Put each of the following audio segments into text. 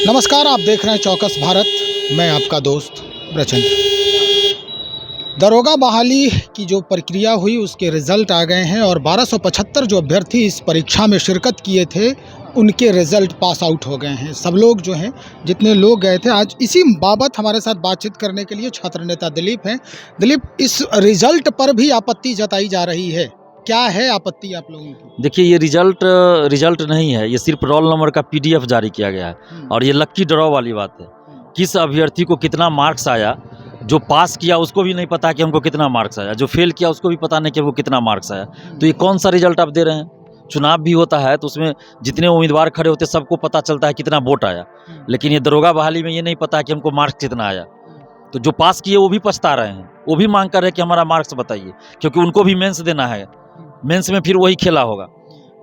नमस्कार, आप देख रहे हैं चौकस भारत। मैं आपका दोस्त ब्रजेंद्र। दरोगा बहाली की जो प्रक्रिया हुई उसके रिज़ल्ट आ गए हैं और 1275 जो अभ्यर्थी इस परीक्षा में शिरकत किए थे उनके रिज़ल्ट पास आउट हो गए हैं। सब लोग जो हैं, जितने लोग गए थे, आज इसी बाबत हमारे साथ बातचीत करने के लिए छात्र नेता दिलीप हैं। दिलीप, इस रिज़ल्ट पर भी आपत्ति जताई जा रही है, क्या है आपत्ति आप लोगों की? देखिए, ये रिजल्ट नहीं है, ये सिर्फ रोल नंबर का पीडीएफ जारी किया गया है और ये लक्की ड्रॉ वाली बात है। किस अभ्यर्थी को कितना मार्क्स आया, जो पास किया उसको भी नहीं पता कि हमको कितना मार्क्स आया, जो फेल किया उसको भी पता नहीं कि हमको कितना मार्क्स आया। तो ये कौन सा रिजल्ट आप दे रहे हैं? चुनाव भी होता है तो उसमें जितने उम्मीदवार खड़े होते सबको पता चलता है कितना वोट आया, लेकिन ये दरोगा बहाली में ये नहीं पता कि हमको मार्क्स कितना आया। तो जो पास किए वो भी पछता रहे हैं, वो भी मांग कर रहे हैं कि हमारा मार्क्स बताइए, क्योंकि उनको भी मेंस देना है। मेंस में फिर वही खेला होगा।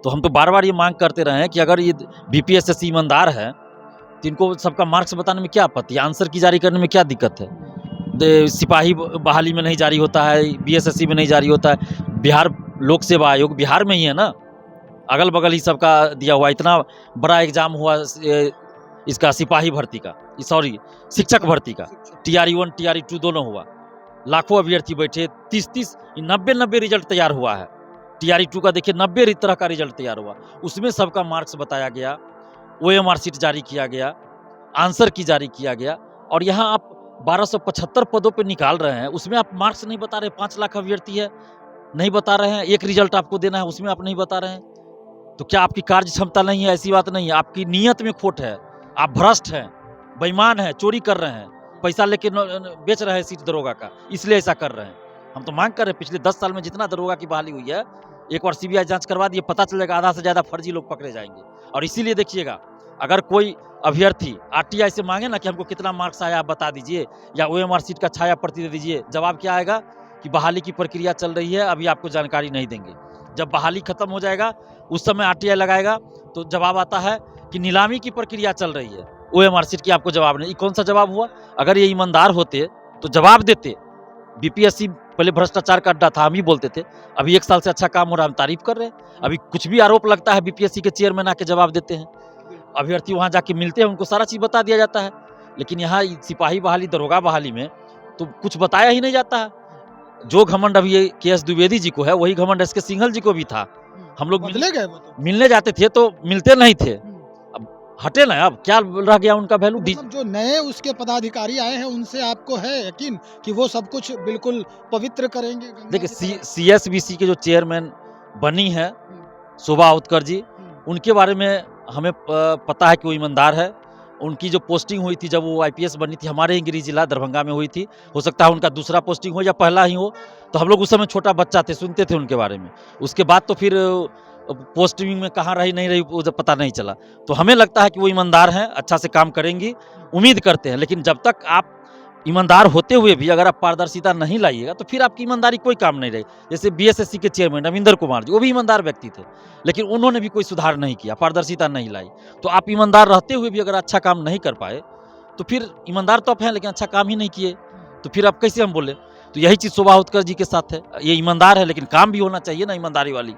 तो हम तो बार बार ये मांग करते रहे हैं कि अगर ये बीपीएससी ईमानदार है तो इनको सबका मार्क्स बताने में क्या आपत्ति है, आंसर की जारी करने में क्या दिक्कत है। सिपाही बहाली में नहीं जारी होता है, बीएसएससी में नहीं जारी होता है, बिहार लोक सेवा आयोग बिहार में ही है ना, अगल बगल ही सबका दिया हुआ। इतना बड़ा एग्जाम हुआ इसका सिपाही भर्ती का, सॉरी शिक्षक भर्ती का, TRE 1 TRE 2 दोनों हुआ। लाखों अभ्यर्थी बैठे, 30 90 रिजल्ट तैयार हुआ है। TRE 2 का देखिए 90 तरह का रिजल्ट तैयार हुआ, उसमें सबका मार्क्स बताया गया, OMR शीट जारी किया गया, आंसर की जारी किया गया। और यहाँ आप 1275 पदों पे निकाल रहे हैं, उसमें आप मार्क्स नहीं बता रहे। 5 लाख अभ्यर्थी है, नहीं बता रहे हैं। एक रिजल्ट आपको देना है, उसमें आप नहीं बता रहे हैं। तो क्या आपकी कार्य क्षमता नहीं है? ऐसी बात नहीं है, आपकी नीयत में खोट है, आप भ्रष्ट हैं, बेईमान हैं, चोरी कर रहे हैं, पैसा लेके बेच रहे हैं सीट दरोगा का, इसलिए ऐसा कर रहे हैं। हम तो मांग कर रहे हैं, पिछले 10 साल में जितना दरोगा की बहाली हुई है, एक बार CBI जांच करवा दिए, पता चलेगा आधा से ज़्यादा फर्जी लोग पकड़े जाएंगे। और इसीलिए देखिएगा, अगर कोई अभ्यर्थी RTI से मांगे ना कि हमको कितना मार्क्स आया आप बता दीजिए, या OMR शीट का छाया प्रति दे दीजिए, जवाब क्या आएगा कि बहाली की प्रक्रिया चल रही है, अभी आपको जानकारी नहीं देंगे। जब बहाली खत्म हो जाएगा उस समय RTI लगाएगा तो जवाब आता है कि नीलामी की प्रक्रिया चल रही है, OMR शीट की आपको जवाब नहीं। कौन सा जवाब हुआ? अगर ये ईमानदार होते तो जवाब देते। बीपीएससी पहले भ्रष्टाचार का अड्डा था, हम ही बोलते थे। अभी 1 साल से अच्छा काम हो रहा है, हम तारीफ कर रहे हैं। अभी कुछ भी आरोप लगता है बीपीएससी के चेयरमैन आके जवाब देते हैं, अभ्यर्थी वहां जाके मिलते हैं, उनको सारा चीज बता दिया जाता है। लेकिन यहाँ सिपाही बहाली, दरोगा बहाली में तो कुछ बताया ही नहीं जाता है। जो घमंड अभी KS द्विवेदी जी को है, वही घमंड SK सिंघल जी को भी था। हम लोग मिलने जाते थे तो मिलते नहीं थे, अब हटे ना, अब क्या रह गया उनका वैल्यू। मतलब जो नए उसके पदाधिकारी आए हैं उनसे आपको है यकीन कि वो सब कुछ बिल्कुल पवित्र करेंगे? देखिए, CSBC के जो चेयरमैन बनी है शोभा उत्कर जी, उनके बारे में हमें पता है कि वो ईमानदार है। उनकी जो पोस्टिंग हुई थी, जब वो IPS बनी थी, हमारे ही गृह जिला दरभंगा में हुई थी। हो सकता है उनका दूसरा पोस्टिंग हो या पहला ही हो, तो हम लोग उस समय छोटा बच्चा थे, सुनते थे उनके बारे में। उसके बाद तो फिर पोस्टिंग में कहाँ रही नहीं रही वो पता नहीं चला। तो हमें लगता है कि वो ईमानदार हैं, अच्छा से काम करेंगी, उम्मीद करते हैं। लेकिन जब तक आप ईमानदार होते हुए भी अगर आप पारदर्शिता नहीं लाइएगा तो फिर आपकी ईमानदारी कोई काम नहीं रही। जैसे BSSC के चेयरमैन रविंदर कुमार जी, वो भी ईमानदार व्यक्ति थे, लेकिन उन्होंने भी कोई सुधार नहीं किया, पारदर्शिता नहीं लाई। तो आप ईमानदार रहते हुए भी अगर अच्छा काम नहीं कर पाए तो फिर ईमानदार तो आप हैं लेकिन अच्छा काम ही नहीं किए, तो फिर आप कैसे हम बोले? तो यही चीज़ शोभा उत्कर जी के साथ है। ये ईमानदार है लेकिन काम भी होना चाहिए ना, ईमानदारी वाली।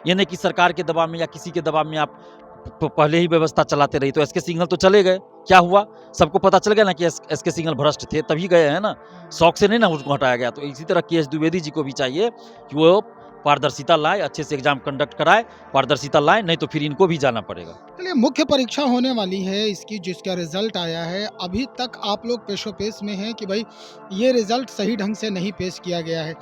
ये नहीं कि सरकार के दबाव में या किसी के दबाव में आप पहले ही व्यवस्था चलाते रही। तो SK सिंघल तो चले गए, क्या हुआ? सबको पता चल गया ना कि SK सिंघल भ्रष्ट थे, तभी गए हैं ना, शौक से नहीं ना उसको हटाया गया। तो इसी तरह KS द्विवेदी जी को भी चाहिए कि वो पारदर्शिता लाए, अच्छे से एग्जाम कंडक्ट कराए, पारदर्शिता लाए, नहीं तो फिर इनको भी जाना पड़ेगा। चलिए, मुख्य परीक्षा होने वाली है इसकी, जिसका रिजल्ट आया है, अभी तक आप लोग पेशोपेश में हैं कि भाई ये रिजल्ट सही ढंग से नहीं पेश किया गया है।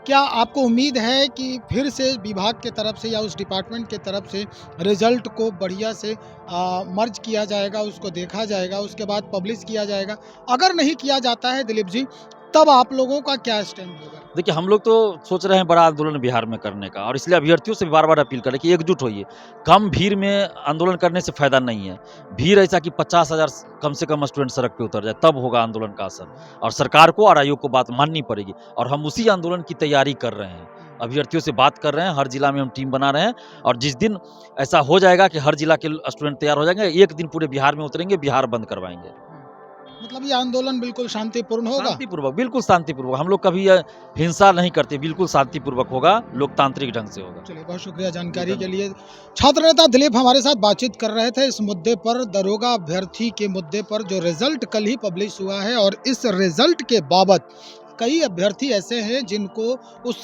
क्या आपको उम्मीद है कि फिर से विभाग के तरफ से या उस डिपार्टमेंट के तरफ से रिजल्ट को बढ़िया से मर्ज किया जाएगा, उसको देखा जाएगा, उसके बाद पब्लिश किया जाएगा? अगर नहीं किया जाता है दिलीप जी, तब आप लोगों का क्या स्टैंड होगा? देखिए, हम लोग तो सोच रहे हैं बड़ा आंदोलन बिहार में करने का, और इसलिए अभ्यर्थियों से बार बार अपील करें कि एकजुट होइए। कम भीड़ में आंदोलन करने से फायदा नहीं है। भीड़ ऐसा कि 50,000 कम से कम स्टूडेंट सड़क पे उतर जाए, तब होगा आंदोलन का असर। और सरकार को और आयोग को बात माननी पड़ेगी, और हम उसी आंदोलन की तैयारी कर रहे हैं। अभ्यर्थियों से बात कर रहे हैं, हर जिला में हम टीम बना रहे हैं, और जिस दिन ऐसा हो जाएगा कि हर जिला के स्टूडेंट तैयार हो जाएंगे, एक दिन पूरे बिहार में उतरेंगे, बिहार बंद करवाएंगे। मतलब ये आंदोलन बिल्कुल शांतिपूर्ण होगा। शांतिपूर्वक, बिल्कुल शांतिपूर्वक। हम लोग कभी हिंसा नहीं करते, बिल्कुल शांतिपूर्वक होगा, लोकतांत्रिक ढंग से होगा। चलिए, बहुत शुक्रिया जानकारी के लिए। छात्र नेता दिलीप हमारे साथ बातचीत कर रहे थे इस मुद्दे पर, दरोगा अभ्यर्थी के मुद्दे पर, जो रिजल्ट कल ही पब्लिश हुआ है और इस रिजल्ट के बाबत कई अभ्यर्थी ऐसे हैं जिनको उस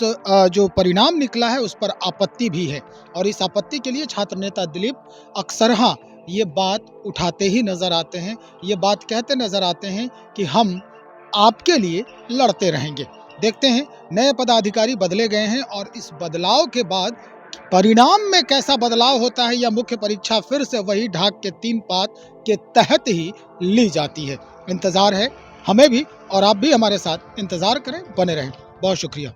जो परिणाम निकला है उस पर आपत्ति भी है, और इस आपत्ति के लिए छात्र नेता दिलीप अक्सर हाँ ये बात उठाते ही नजर आते हैं, ये बात कहते नजर आते हैं कि हम आपके लिए लड़ते रहेंगे। देखते हैं, नए पदाधिकारी बदले गए हैं और इस बदलाव के बाद परिणाम में कैसा बदलाव होता है, या मुख्य परीक्षा फिर से वही ढाक के 3 पात के तहत ही ली जाती है। इंतजार है हमें भी, और आप भी हमारे साथ इंतजार करें, बने रहें। बहुत शुक्रिया।